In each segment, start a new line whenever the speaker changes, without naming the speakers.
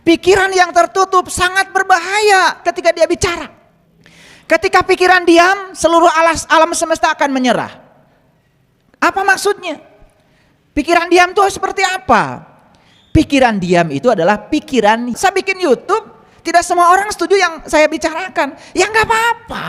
Pikiran yang tertutup sangat berbahaya ketika dia bicara. Ketika pikiran diam, seluruh alam semesta akan menyerah. Apa maksudnya? Pikiran diam itu seperti apa? Pikiran diam itu adalah pikiran, saya bikin YouTube, tidak semua orang setuju yang saya bicarakan. Ya nggak apa-apa.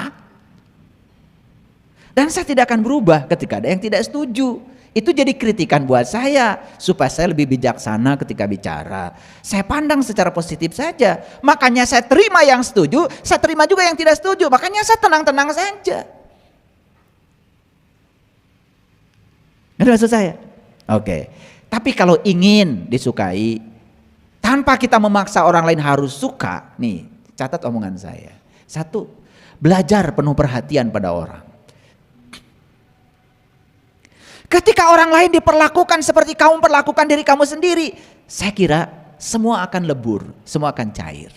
Dan saya tidak akan berubah ketika ada yang tidak setuju. Itu jadi kritikan buat saya, supaya saya lebih bijaksana ketika bicara. Saya pandang secara positif saja. Makanya saya terima yang setuju, saya terima juga yang tidak setuju. Makanya saya tenang-tenang saja. Ngerti maksud saya? Oke. Tapi kalau ingin disukai, tanpa kita memaksa orang lain harus suka. Nih, catat omongan saya. 1, belajar penuh perhatian pada orang. Ketika orang lain diperlakukan seperti kamu perlakukan diri kamu sendiri, saya kira semua akan lebur, semua akan cair.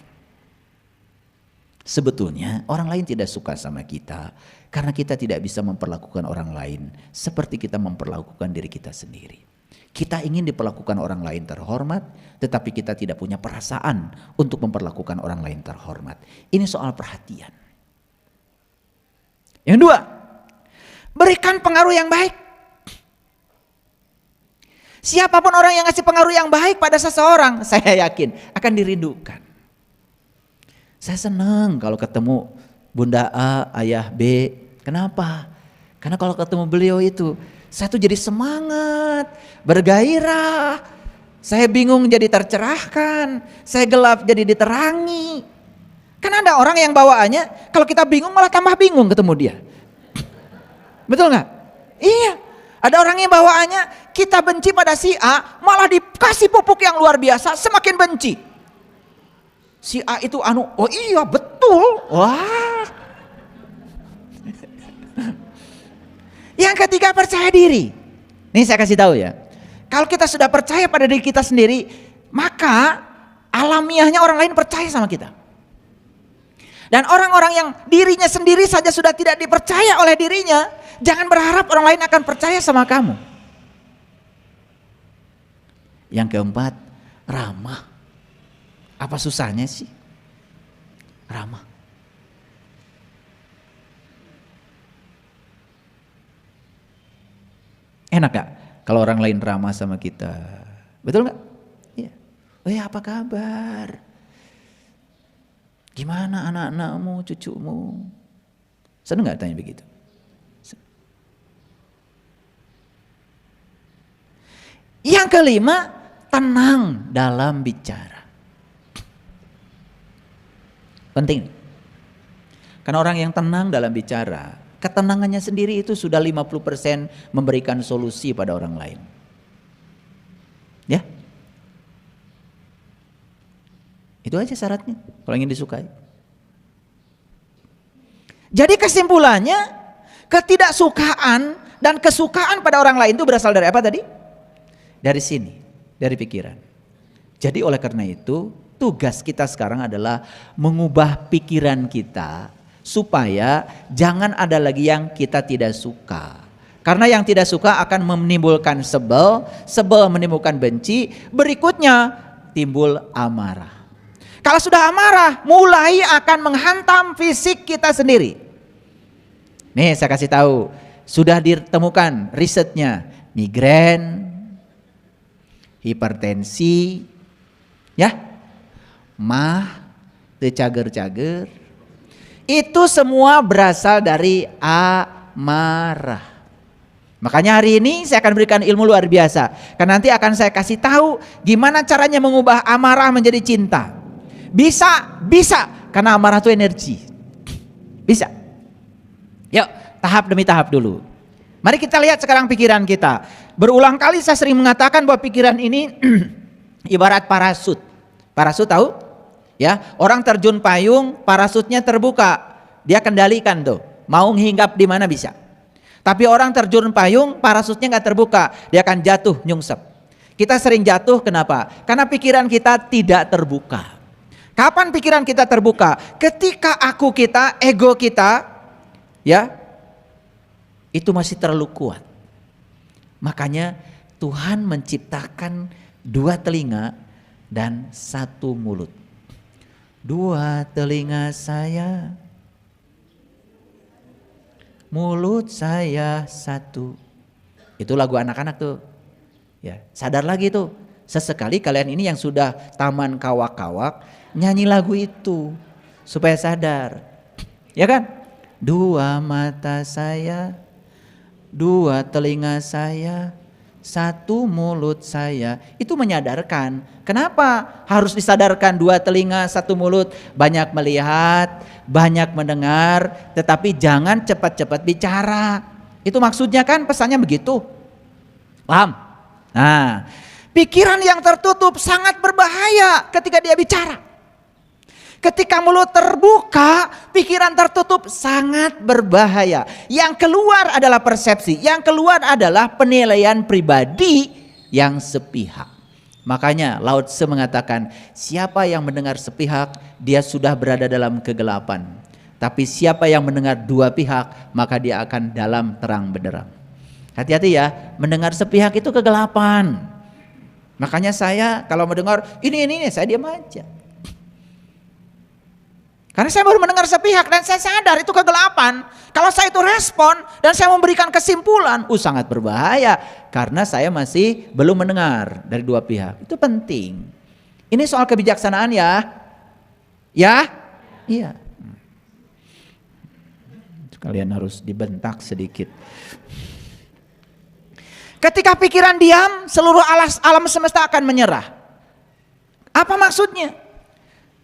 Sebetulnya orang lain tidak suka sama kita karena kita tidak bisa memperlakukan orang lain seperti kita memperlakukan diri kita sendiri. Kita ingin diperlakukan orang lain terhormat, tetapi kita tidak punya perasaan untuk memperlakukan orang lain terhormat. Ini soal perhatian. Yang 2, berikan pengaruh yang baik. Siapapun orang yang ngasih pengaruh yang baik pada seseorang, saya yakin akan dirindukan. Saya senang kalau ketemu Bunda A, Ayah B. Kenapa? Karena kalau ketemu beliau itu, saya tuh jadi semangat, bergairah. Saya bingung jadi tercerahkan, saya gelap jadi diterangi. Kan ada orang yang bawaannya, kalau kita bingung malah tambah bingung ketemu dia. Betul nggak? Iya. Ada orang yang bawaannya kita benci pada si A, malah dikasih pupuk yang luar biasa, semakin benci. Si A itu oh iya betul, wah. Yang ketiga, percaya diri. Nih saya kasih tahu ya, kalau kita sudah percaya pada diri kita sendiri, maka alamiahnya orang lain percaya sama kita. Dan orang-orang yang dirinya sendiri saja sudah tidak dipercaya oleh dirinya, jangan berharap orang lain akan percaya sama kamu. Yang keempat, ramah. Apa susahnya sih? Ramah. Enak gak kalau orang lain ramah sama kita? Betul gak? Iya. Oh ya, apa kabar? Gimana anak-anakmu, cucumu? Seneng gak tanya begitu? Yang kelima, tenang dalam bicara. Penting. Karena orang yang tenang dalam bicara, ketenangannya sendiri itu sudah 50% memberikan solusi pada orang lain. Ya. Itu aja syaratnya kalau ingin disukai. Jadi kesimpulannya, ketidaksukaan dan kesukaan pada orang lain itu berasal dari apa tadi? Dari sini, dari pikiran. Jadi oleh karena itu, tugas kita sekarang adalah mengubah pikiran kita supaya jangan ada lagi yang kita tidak suka. Karena yang tidak suka akan menimbulkan sebel, sebel menimbulkan benci, berikutnya timbul amarah. Kalau sudah amarah, mulai akan menghantam fisik kita sendiri. Nih saya kasih tahu, sudah ditemukan risetnya, migrain, hipertensi, ya, cager-cager, itu semua berasal dari amarah. Makanya hari ini saya akan berikan ilmu luar biasa. Karena nanti akan saya kasih tahu gimana caranya mengubah amarah menjadi cinta. Bisa, karena amarah itu energi. Bisa. Yuk, tahap demi tahap dulu. Mari kita lihat sekarang pikiran kita. Berulang kali saya sering mengatakan bahwa pikiran ini ibarat parasut. Parasut tahu? Ya, orang terjun payung, parasutnya terbuka. Dia kendalikan tuh. Mau hinggap di mana bisa. Tapi orang terjun payung, parasutnya nggak terbuka. Dia akan jatuh nyungsep. Kita sering jatuh kenapa? Karena pikiran kita tidak terbuka. Kapan pikiran kita terbuka? Ketika aku kita, ego kita, ya, itu masih terlalu kuat. Makanya Tuhan menciptakan dua telinga dan satu mulut. Dua telinga saya, mulut saya satu. Itu lagu anak-anak tuh. Ya, sadar lagi tuh. Sesekali kalian ini yang sudah taman kawak-kawak nyanyi lagu itu supaya sadar. Ya kan? Dua mata saya, dua telinga saya, satu mulut saya. Itu menyadarkan. Kenapa harus disadarkan dua telinga, satu mulut? Banyak melihat, banyak mendengar, tetapi jangan cepat-cepat bicara. Itu maksudnya kan, pesannya begitu. Paham? Nah, pikiran yang tertutup sangat berbahaya ketika dia bicara. Ketika mulut terbuka, pikiran tertutup sangat berbahaya. Yang keluar adalah persepsi, yang keluar adalah penilaian pribadi yang sepihak. Makanya Lao Tse mengatakan, siapa yang mendengar sepihak, dia sudah berada dalam kegelapan. Tapi siapa yang mendengar dua pihak, maka dia akan dalam terang benderang. Hati-hati ya, mendengar sepihak itu kegelapan. Makanya saya kalau mendengar ini saya diam aja. Karena saya baru mendengar sepihak dan saya sadar itu kegelapan. Kalau saya itu respon dan saya memberikan kesimpulan, sangat berbahaya. Karena saya masih belum mendengar dari dua pihak. Itu penting. Ini soal kebijaksanaan ya. Ya? Iya. Kalian harus dibentak sedikit. Ketika pikiran diam, seluruh alam semesta akan menyerah. Apa maksudnya?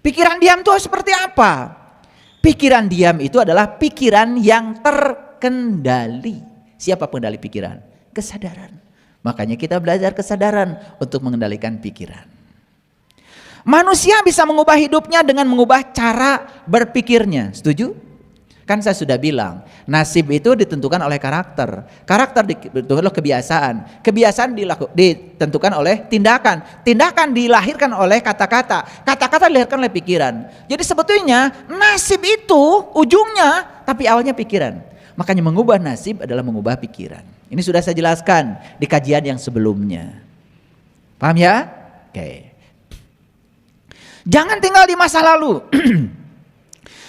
Pikiran diam itu seperti apa? Pikiran diam itu adalah pikiran yang terkendali. Siapa pengendali pikiran? Kesadaran. Makanya kita belajar kesadaran untuk mengendalikan pikiran. Manusia bisa mengubah hidupnya dengan mengubah cara berpikirnya. Setuju? Kan saya sudah bilang, nasib itu ditentukan oleh karakter. Karakter ditentukan oleh kebiasaan. Kebiasaan ditentukan oleh tindakan. Tindakan dilahirkan oleh kata-kata. Kata-kata dilahirkan oleh pikiran. Jadi sebetulnya nasib itu ujungnya, tapi awalnya pikiran. Makanya mengubah nasib adalah mengubah pikiran. Ini sudah saya jelaskan di kajian yang sebelumnya. Paham ya? Oke. Jangan tinggal di masa lalu.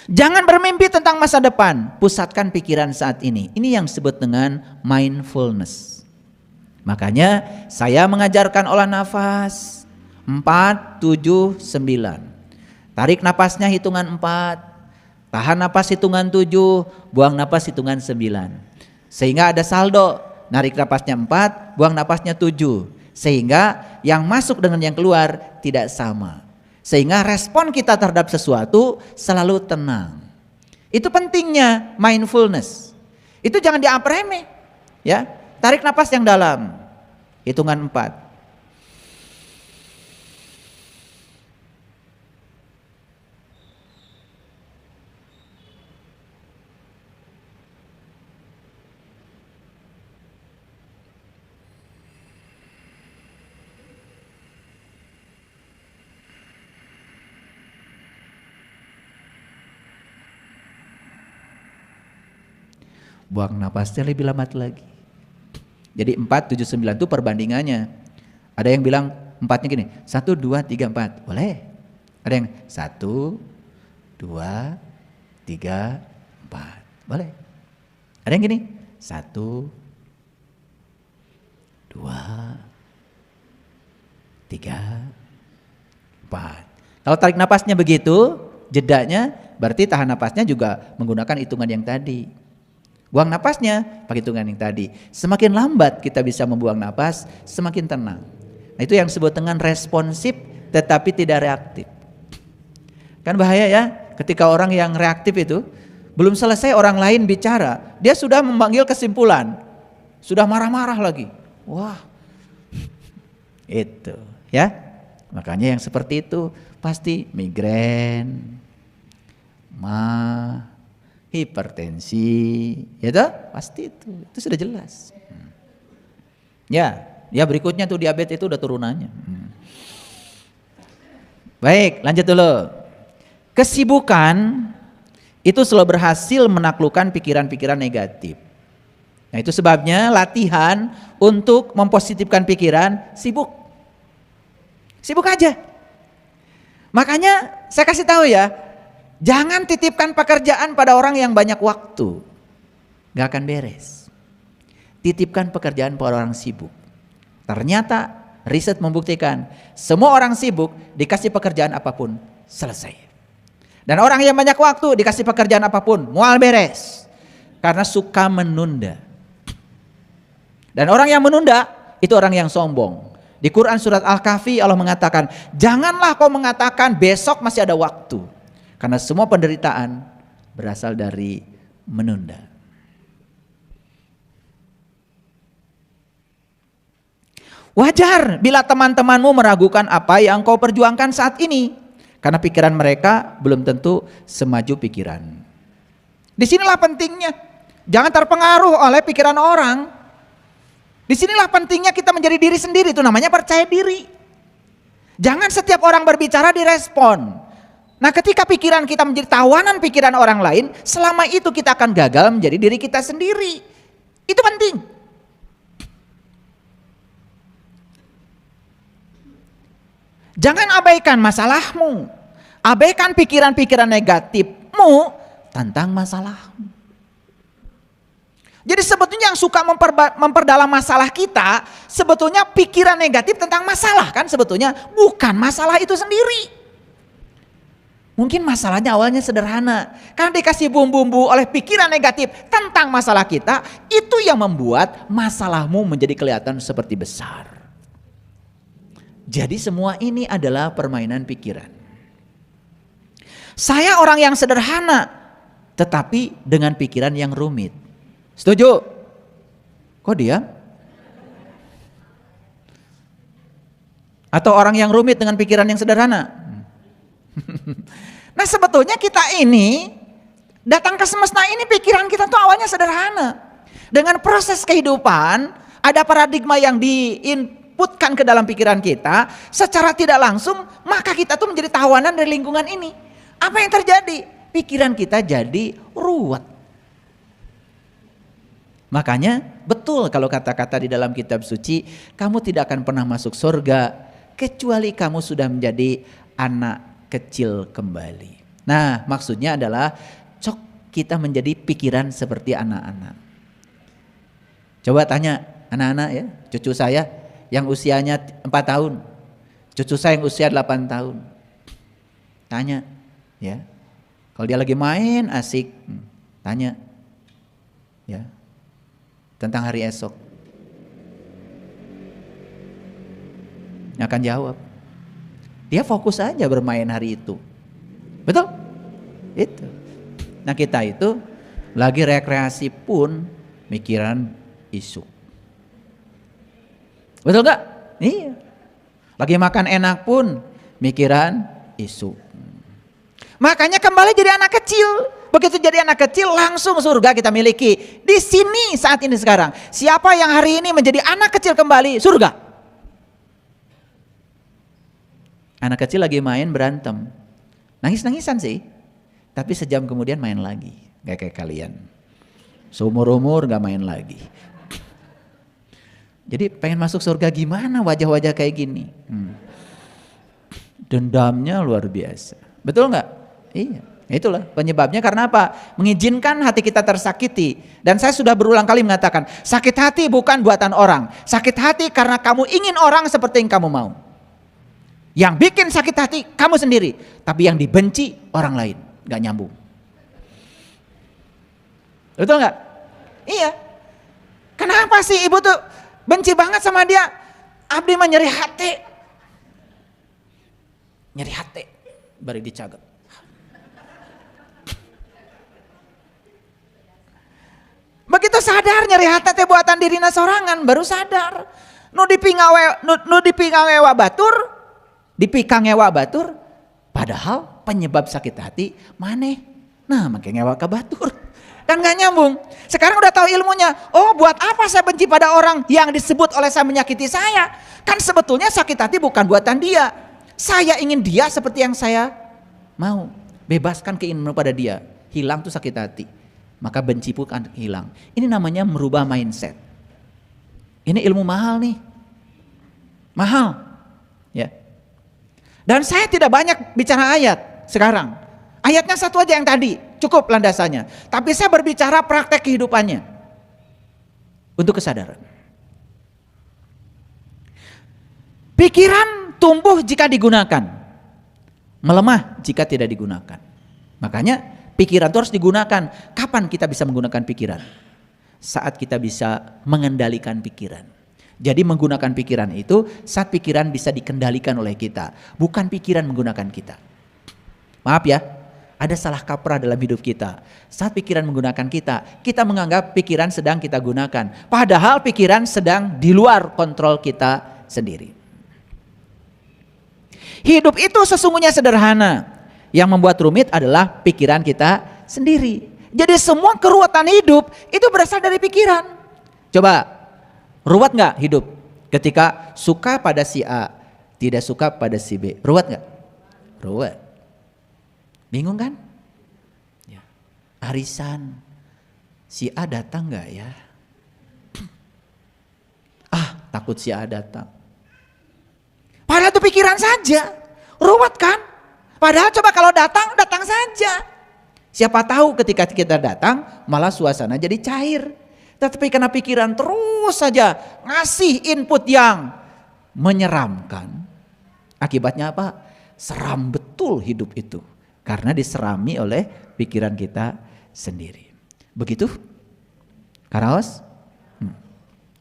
Jangan bermimpi tentang masa depan, pusatkan pikiran saat ini. Ini yang disebut dengan mindfulness. Makanya saya mengajarkan olah nafas 4, 7, 9. Tarik napasnya hitungan 4, tahan napas hitungan 7, buang napas hitungan 9. Sehingga ada saldo, narik napasnya 4, buang napasnya 7. Sehingga yang masuk dengan yang keluar tidak sama. Sehingga respon kita terhadap sesuatu selalu tenang. Itu pentingnya mindfulness. Itu jangan dianggap remeh. Ya, tarik napas yang dalam. Hitungan 4. Buang napasnya lebih lama lagi. Jadi 4, 7, 9 itu perbandingannya. Ada yang bilang 4-nya gini, 1, 2, 3, 4. Boleh. Ada yang 1, 2, 3, 4. Boleh. Ada yang gini, 1, 2, 3, 4. Kalau tarik napasnya begitu, jedanya berarti tahan napasnya juga menggunakan hitungan yang tadi. Buang napasnya pakai hitungan yang tadi. Semakin lambat kita bisa membuang napas, semakin tenang. Nah, itu yang disebut dengan responsif tetapi tidak reaktif. Kan bahaya ya, ketika orang yang reaktif itu belum selesai orang lain bicara, dia sudah memanggil kesimpulan, sudah marah-marah lagi. Wah, itu ya. Makanya yang seperti itu pasti migrain, hipertensi, ya toh? Pasti itu sudah jelas. Ya berikutnya tuh diabetes itu udah turunannya. Baik, lanjut dulu. Kesibukan itu selalu berhasil menaklukkan pikiran-pikiran negatif. Nah, itu sebabnya latihan untuk mempositifkan pikiran, sibuk aja. Makanya saya kasih tahu ya, jangan titipkan pekerjaan pada orang yang banyak waktu. Gak akan beres. Titipkan pekerjaan pada orang sibuk. Ternyata riset membuktikan semua orang sibuk dikasih pekerjaan apapun selesai. Dan orang yang banyak waktu dikasih pekerjaan apapun mual beres. Karena suka menunda. Dan orang yang menunda itu orang yang sombong. Di Quran surat Al-Kahfi Allah mengatakan, janganlah kau mengatakan besok masih ada waktu. Karena semua penderitaan berasal dari menunda. Wajar bila teman-temanmu meragukan apa yang kau perjuangkan saat ini. Karena pikiran mereka belum tentu semaju pikiran. Disinilah pentingnya. Jangan terpengaruh oleh pikiran orang. Disinilah pentingnya kita menjadi diri sendiri, itu namanya percaya diri. Jangan setiap orang berbicara direspon. Nah ketika pikiran kita menjadi tawanan pikiran orang lain, selama itu kita akan gagal menjadi diri kita sendiri. Itu penting. Jangan abaikan masalahmu. Abaikan pikiran-pikiran negatifmu tentang masalahmu. Jadi sebetulnya yang suka memperdalam masalah kita, sebetulnya pikiran negatif tentang masalah kan sebetulnya, bukan masalah itu sendiri. Mungkin masalahnya awalnya sederhana, karena dikasih bumbu-bumbu oleh pikiran negatif tentang masalah kita, itu yang membuat masalahmu menjadi kelihatan seperti besar. Jadi semua ini adalah permainan pikiran. Saya orang yang sederhana, tetapi dengan pikiran yang rumit. Setuju? Kok diam? Atau orang yang rumit dengan pikiran yang sederhana? Nah sebetulnya kita ini datang ke semesta ini pikiran kita tuh awalnya sederhana. Dengan proses kehidupan ada paradigma yang diinputkan ke dalam pikiran kita secara tidak langsung, maka kita tuh menjadi tawanan dari lingkungan ini. Apa yang terjadi? Pikiran kita jadi ruwet. Makanya betul kalau kata-kata di dalam kitab suci, kamu tidak akan pernah masuk surga kecuali kamu sudah menjadi anak kecil kembali. Nah maksudnya adalah kita menjadi pikiran seperti anak-anak. Coba tanya anak-anak ya, cucu saya yang usianya 4 tahun, cucu saya yang usia 8 tahun. Tanya ya, kalau dia lagi main asik, tanya ya tentang hari esok. Akan jawab. Dia fokus aja bermain hari itu. Betul? Itu. Nah kita itu lagi rekreasi pun mikiran isu. Betul gak? Iya. Lagi makan enak pun mikiran isu. Makanya kembali jadi anak kecil. Begitu jadi anak kecil langsung surga kita miliki. Di sini saat ini sekarang. Siapa yang hari ini menjadi anak kecil kembali? Surga. Anak kecil lagi main berantem. Nangis-nangisan sih. Tapi sejam kemudian main lagi. Gak kayak kalian. Seumur-umur gak main lagi. Jadi pengen masuk surga gimana wajah-wajah kayak gini. Dendamnya luar biasa. Betul gak? Iya. Itulah penyebabnya karena apa? Mengizinkan hati kita tersakiti. Dan saya sudah berulang kali mengatakan, sakit hati bukan buatan orang. Sakit hati karena kamu ingin orang seperti yang kamu mau. Yang bikin sakit hati kamu sendiri. Tapi yang dibenci orang lain. Gak nyambung. Betul gak? Iya. Kenapa sih ibu tuh benci banget sama dia? Abdi mah nyeri hati. Nyeri hati. Bari dicaget. Begitu sadar nyeri hati teh buatan dirina sorangan, baru sadar. Nu dipingawewa batur, dipikangewa batur, padahal penyebab sakit hati maneh. Nah, make ngewa ka batur. Kan gak nyambung. Sekarang udah tahu ilmunya. Oh, buat apa saya benci pada orang yang disebut oleh saya menyakiti saya? Kan sebetulnya sakit hati bukan buatan dia. Saya ingin dia seperti yang saya mau. Bebaskan keinginan pada dia. Hilang tuh sakit hati. Maka benci pun akan hilang. Ini namanya merubah mindset. Ini ilmu mahal nih. Mahal. Ya. Dan saya tidak banyak bicara ayat sekarang. Ayatnya satu aja yang tadi, cukup landasannya. Tapi saya berbicara praktek kehidupannya. Untuk kesadaran. Pikiran tumbuh jika digunakan. Melemah jika tidak digunakan. Makanya pikiran itu harus digunakan. Kapan kita bisa menggunakan pikiran? Saat kita bisa mengendalikan pikiran. Jadi menggunakan pikiran itu saat pikiran bisa dikendalikan oleh kita. Bukan pikiran menggunakan kita. Maaf ya, ada salah kaprah dalam hidup kita. Saat pikiran menggunakan kita, kita menganggap pikiran sedang kita gunakan. Padahal pikiran sedang di luar kontrol kita sendiri. Hidup itu sesungguhnya sederhana. Yang membuat rumit adalah pikiran kita sendiri. Jadi semua keruwetan hidup itu berasal dari pikiran. Coba, ruwet gak hidup? Ketika suka pada si A, tidak suka pada si B. Ruwet gak? Ruwet. Bingung kan? Ya. Arisan, si A datang gak ya? Takut si A datang. Padahal itu pikiran saja. Ruwet kan? Padahal coba kalau datang, datang saja. Siapa tahu ketika kita datang malah suasana jadi cair. Tetapi karena pikiran terus saja ngasih input yang menyeramkan. Akibatnya apa? Seram betul hidup itu. Karena diserami oleh pikiran kita sendiri. Begitu? Karaos?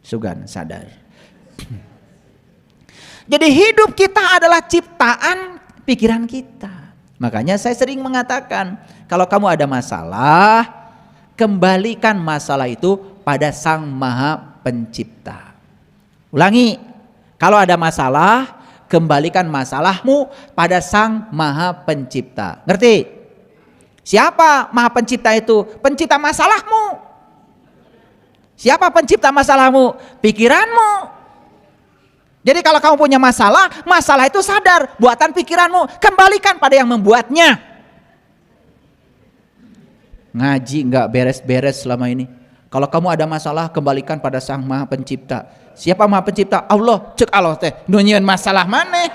Sugan sadar. Jadi hidup kita adalah ciptaan pikiran kita. Makanya saya sering mengatakan, kalau kamu ada masalah, kembalikan masalah itu pada Sang Maha Pencipta. Ulangi, kalau ada masalah, kembalikan masalahmu pada Sang Maha Pencipta. Ngerti? Siapa Maha Pencipta itu? Pencipta masalahmu. Siapa pencipta masalahmu? Pikiranmu. Jadi kalau kamu punya masalah, masalah itu sadar, buatan pikiranmu, kembalikan pada yang membuatnya. Ngaji nggak beres-beres selama ini. Kalau kamu ada masalah, kembalikan pada Sang Maha Pencipta. Siapa Maha Pencipta? Allah. Cek Allah teh, nunyian masalah mana?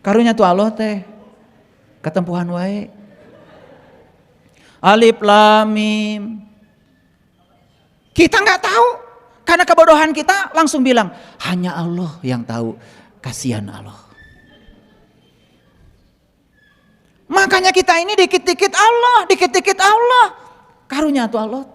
Karunya tuh Allah teh, ketempuhan wae. Alif Lam Mim. Kita nggak tahu karena kebodohan kita langsung bilang hanya Allah yang tahu. Kasihan Allah. Makanya kita ini dikit-dikit Allah, dikit-dikit Allah. Karunya tuh Allah.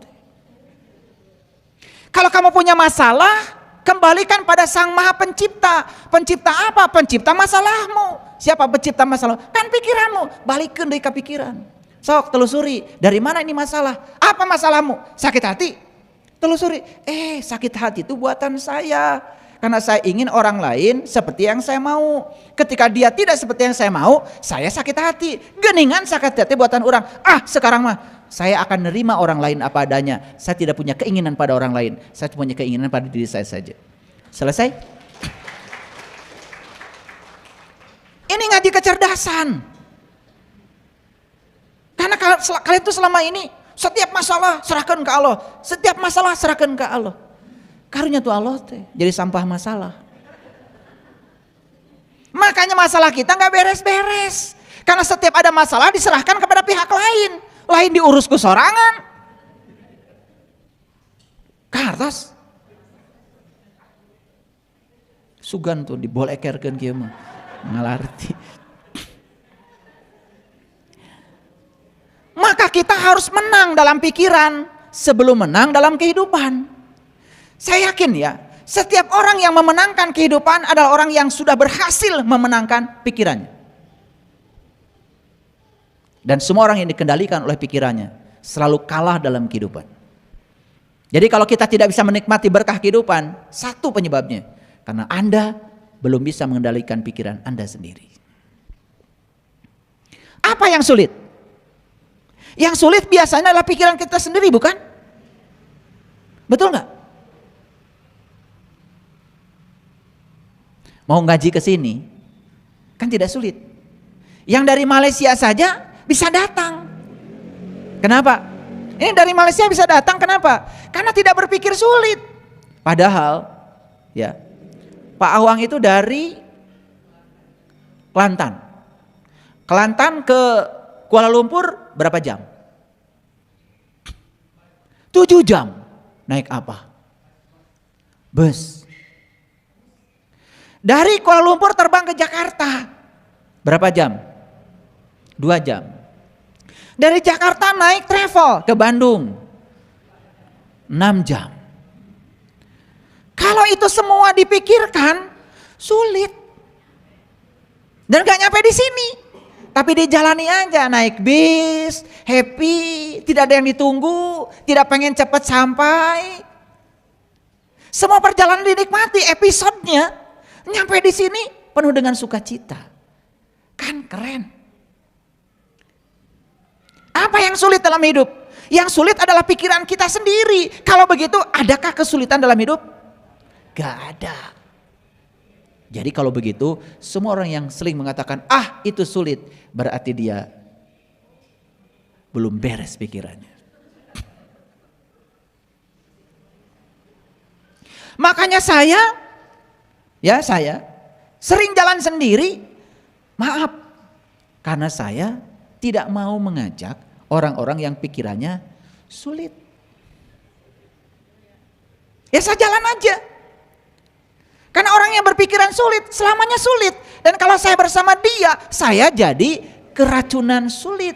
Kalau kamu punya masalah, kembalikan pada Sang Maha Pencipta. Pencipta apa? Pencipta masalahmu. Siapa pencipta masalah? Kan pikiranmu. Balikin dari kepikiran. Sok telusuri, dari mana ini masalah? Apa masalahmu? Sakit hati? Telusuri, sakit hati itu buatan saya. Karena saya ingin orang lain seperti yang saya mau. Ketika dia tidak seperti yang saya mau, saya sakit hati. Geningan sakit hati buatan orang. Sekarang mah saya akan nerima orang lain apa adanya. Saya tidak punya keinginan pada orang lain. Saya punya keinginan pada diri saya saja. Selesai? Ini ngaji kecerdasan. Karena kalian itu selama ini setiap masalah serahkan ke Allah. Setiap masalah serahkan ke Allah. Karunya tuh Allah teh jadi sampah masalah. Makanya masalah kita gak beres-beres. Karena setiap ada masalah diserahkan kepada pihak lain. Lain diurus ku sorangan. Kartos. Sugan tuh dibolekerkeun kieu mah. Ngalarti. Maka kita harus menang dalam pikiran sebelum menang dalam kehidupan. Saya yakin ya, setiap orang yang memenangkan kehidupan adalah orang yang sudah berhasil memenangkan pikirannya. Dan semua orang yang dikendalikan oleh pikirannya selalu kalah dalam kehidupan. Jadi kalau kita tidak bisa menikmati berkah kehidupan, satu penyebabnya. Karena Anda belum bisa mengendalikan pikiran Anda sendiri. Apa yang sulit? Yang sulit biasanya adalah pikiran kita sendiri, bukan? Betul nggak? Mau ngaji ke sini, kan tidak sulit. Yang dari Malaysia saja bisa datang. Kenapa? Ini dari Malaysia bisa datang, kenapa? Karena tidak berpikir sulit. Padahal ya, Pak Awang itu dari Kelantan. Kelantan ke Kuala Lumpur berapa jam? 7 jam. Naik apa? Bus. Dari Kuala Lumpur terbang ke Jakarta. Berapa jam? 2 jam. Dari Jakarta naik travel ke Bandung. 6 jam. Kalau itu semua dipikirkan, sulit. Dan gak nyampe di sini. Tapi dijalani aja, naik bis, happy, tidak ada yang ditunggu, tidak pengen cepat sampai. Semua perjalanan dinikmati, episodenya nyampe di sini penuh dengan sukacita. Kan keren. Apa yang sulit dalam hidup? Yang sulit adalah pikiran kita sendiri. Kalau begitu, adakah kesulitan dalam hidup? Gak ada. Jadi kalau begitu, semua orang yang sering mengatakan, ah itu sulit, berarti dia belum beres pikirannya. Makanya saya sering jalan sendiri, maaf, karena saya tidak mau mengajak orang-orang yang pikirannya sulit. Ya saya jalan aja. Karena orang yang berpikiran sulit, selamanya sulit. Dan kalau saya bersama dia, saya jadi keracunan sulit.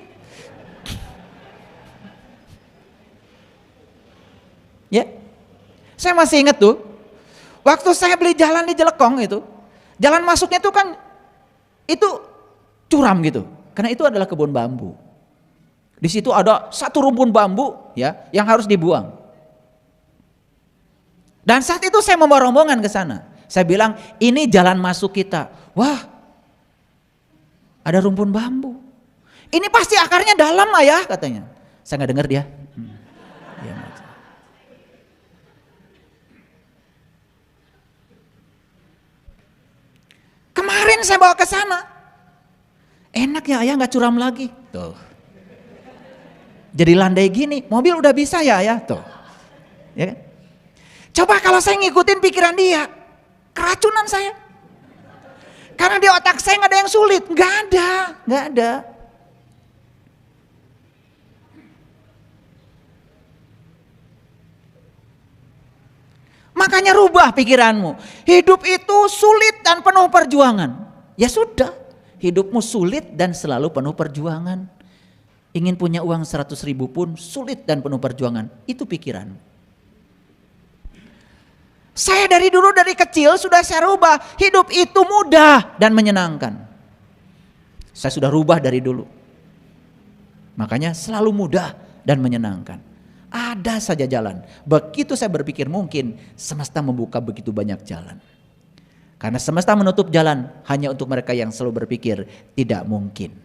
Ya, saya masih ingat tuh, waktu saya beli jalan di Jelekong itu, jalan masuknya tuh kan, itu curam gitu. Karena itu adalah kebun bambu. Di situ ada satu rumpun bambu ya, yang harus dibuang. Dan saat itu saya membawa rombongan ke sana. Saya bilang, ini jalan masuk kita. Wah, ada rumpun bambu. Ini pasti akarnya dalam lah ya, katanya. Saya nggak dengar dia. Ya, kemarin saya bawa ke sana. Enak ya ayah, nggak curam lagi. Tuh. Jadi landai gini, mobil udah bisa ya ayah. Tuh. Ya kan? Coba kalau saya ngikutin pikiran dia. Keracunan saya. Karena di otak saya nggak ada yang sulit. Nggak ada. Makanya rubah pikiranmu. Hidup itu sulit dan penuh perjuangan. Ya sudah, hidupmu sulit dan selalu penuh perjuangan. Ingin punya uang 100.000 pun sulit dan penuh perjuangan. Itu pikiranmu. Saya dari kecil sudah saya rubah. Hidup itu mudah dan menyenangkan. Saya sudah rubah dari dulu. Makanya selalu mudah dan menyenangkan. Ada saja jalan. Begitu saya berpikir mungkin semesta membuka begitu banyak jalan. Karena semesta menutup jalan hanya untuk mereka yang selalu berpikir tidak mungkin.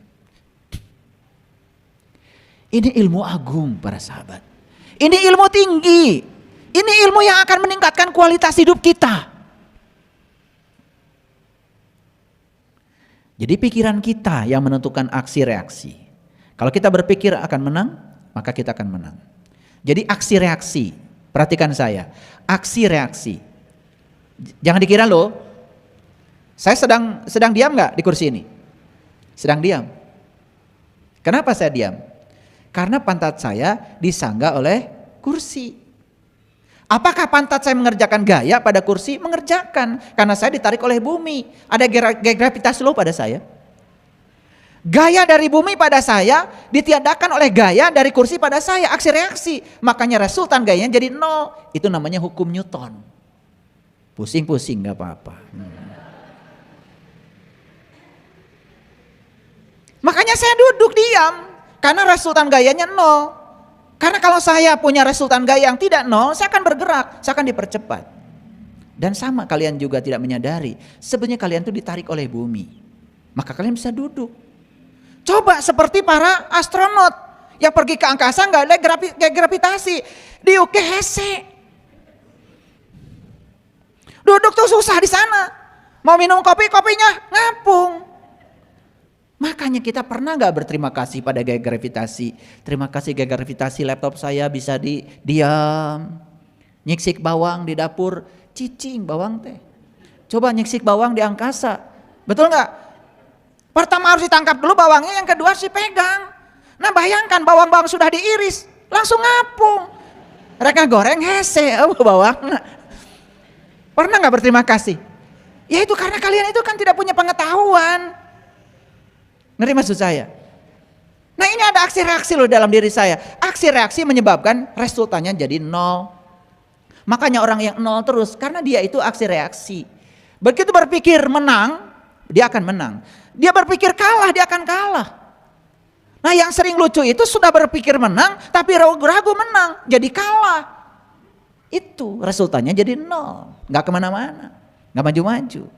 Ini ilmu agung para sahabat. Ini ilmu tinggi. Ini ilmu yang akan meningkatkan kualitas hidup kita. Jadi pikiran kita yang menentukan aksi reaksi. Kalau kita berpikir akan menang, maka kita akan menang. Jadi aksi reaksi, perhatikan saya, aksi reaksi. Jangan dikira loh, saya sedang diam nggak di kursi ini? Sedang diam. Kenapa saya diam? Karena pantat saya disangga oleh kursi. Apakah pantat saya mengerjakan gaya pada kursi? Mengerjakan, karena saya ditarik oleh bumi. Ada gaya gravitasi loh pada saya. Gaya dari bumi pada saya ditiadakan oleh gaya dari kursi pada saya, aksi reaksi. Makanya resultan gayanya jadi 0. Itu namanya hukum Newton. Pusing-pusing gak apa-apa. Makanya saya duduk diam, karena resultan gayanya 0. Karena kalau saya punya resultan gaya yang tidak 0, saya akan bergerak, saya akan dipercepat. Dan sama kalian juga tidak menyadari, sebenarnya kalian itu ditarik oleh bumi. Maka kalian bisa duduk. Coba seperti para astronot yang pergi ke angkasa nggak ada gravitasi, diuke hese. Duduk tuh susah di sana. Mau minum kopi, kopinya ngapung. Makanya kita pernah gak berterima kasih pada gaya gravitasi? Terima kasih gaya gravitasi laptop saya bisa diam. Nyiksik bawang di dapur, cicing bawang teh. Coba nyiksik bawang di angkasa, betul nggak? Pertama harus ditangkap dulu bawangnya, yang kedua sih pegang. Nah bayangkan bawang-bawang sudah diiris, langsung ngapung. Mereka goreng hese, bawang. Pernah nggak berterima kasih? Ya itu karena kalian itu kan tidak punya pengetahuan. Ngerti maksud saya? Nah ini ada aksi reaksi loh dalam diri saya. Aksi reaksi menyebabkan resultannya jadi 0. Makanya orang yang 0 terus, karena dia itu aksi reaksi. Begitu berpikir menang, dia akan menang. Dia berpikir kalah, dia akan kalah. Nah yang sering lucu itu sudah berpikir menang, tapi ragu-ragu menang, jadi kalah. Itu resultannya jadi 0, gak kemana-mana, gak maju-maju.